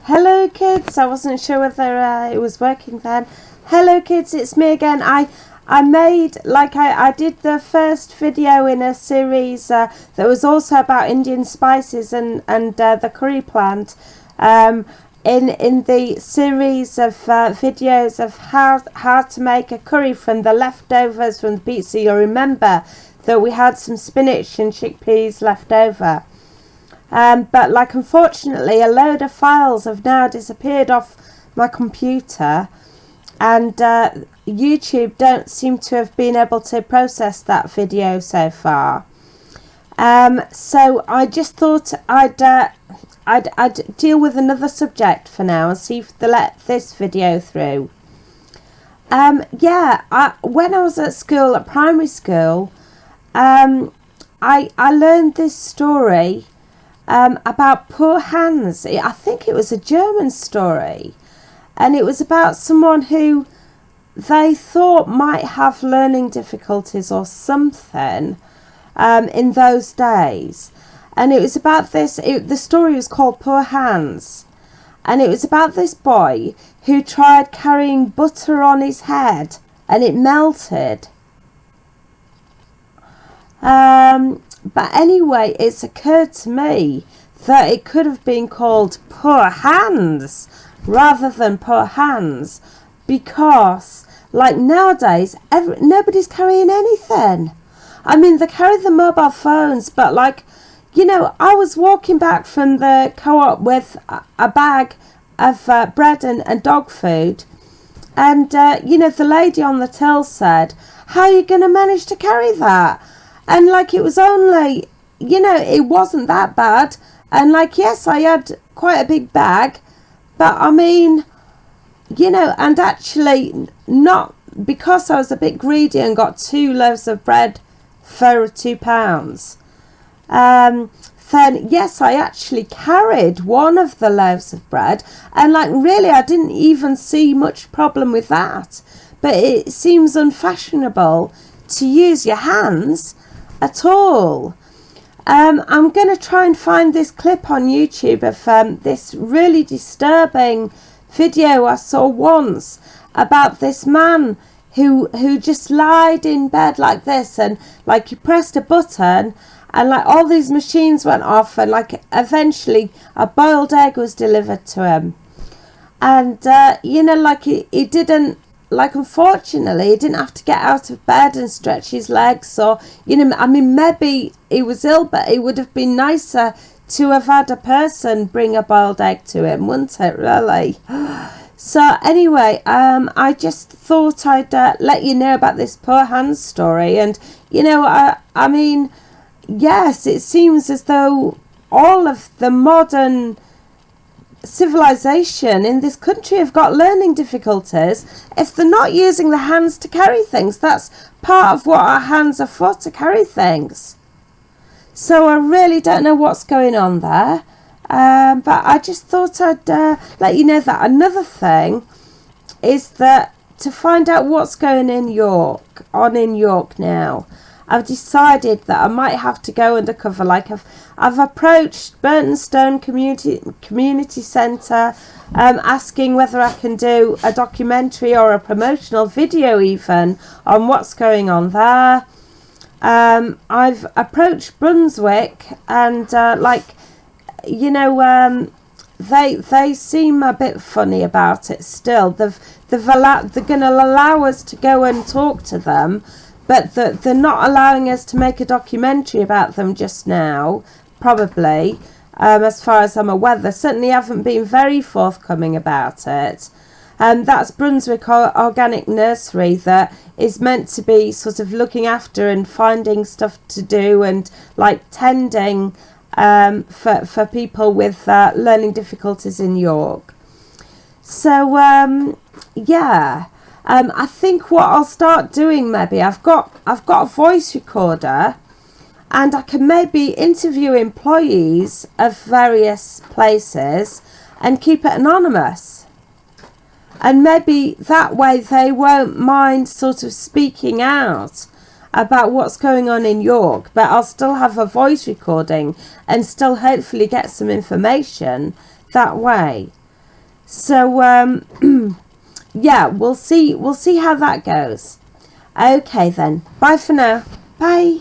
Hello kids, I wasn't sure whether it was working then. Hello kids, it's me again. I made, I did the first video in a series that was also about Indian spices and the curry plant. In the series of videos of how to make a curry from the leftovers from the pizza. You'll remember that we had some spinach and chickpeas left over. But unfortunately a load of files have now disappeared off my computer, and YouTube don't seem to have been able to process that video so far. So I just thought I'd deal with another subject for now and see if they let this video through. When I was at school, at primary school, I learned this story about poor Hans. I think it was a German story, and it was about someone who they thought might have learning difficulties or something in those days. And it was about this, the story was called Poor Hans, and it was about this boy who tried carrying butter on his head and it melted. But anyway, it's occurred to me that it could have been called Poor Hands rather than Poor Hands, because nowadays nobody's carrying anything. I mean, they carry the mobile phones, but I was walking back from the co-op with a bag of bread and dog food, and the lady on the till said, "How are you going to manage to carry that?" And it was only, it wasn't that bad. And yes, I had quite a big bag, but I mean, and actually not, because I was a bit greedy and got 2 loaves of bread for £2. Then yes, I actually carried one of the loaves of bread, and really I didn't even see much problem with that. But it seems unfashionable to use your hands at all. I'm going to try and find this clip on YouTube of this really disturbing video I saw once about this man who just lied in bed like this, and he pressed a button and all these machines went off, and eventually a boiled egg was delivered to him. And he didn't, unfortunately he didn't have to get out of bed and stretch his legs, or I mean, maybe he was ill, but it would have been nicer to have had a person bring a boiled egg to him, wouldn't it, really? So anyway, I just thought I'd let you know about this Poor Hans story. And I mean, yes, it seems as though all of the modern civilization in this country have got learning difficulties. If they're not using the hands to carry things, that's part of what our hands are for, to carry things. So I really don't know what's going on there, but I just thought I'd let you know that. Another thing is that to find out what's going in York now, I've decided that I might have to go undercover. I've approached Burton Stone Community Centre, asking whether I can do a documentary or a promotional video even on what's going on there. I've approached Brunswick, and they seem a bit funny about it still. They're going to allow us to go and talk to them, but they're not allowing us to make a documentary about them just now, probably, as far as I'm aware. They certainly haven't been very forthcoming about it. That's Brunswick Organic Nursery, that is meant to be sort of looking after and finding stuff to do and tending for people with learning difficulties in York. So I think what I'll start doing, maybe I've got a voice recorder, and I can maybe interview employees of various places and keep it anonymous. And maybe that way they won't mind sort of speaking out about what's going on in York, but I'll still have a voice recording and still hopefully get some information that way. So yeah, we'll see how that goes. Okay then, bye for now. Bye.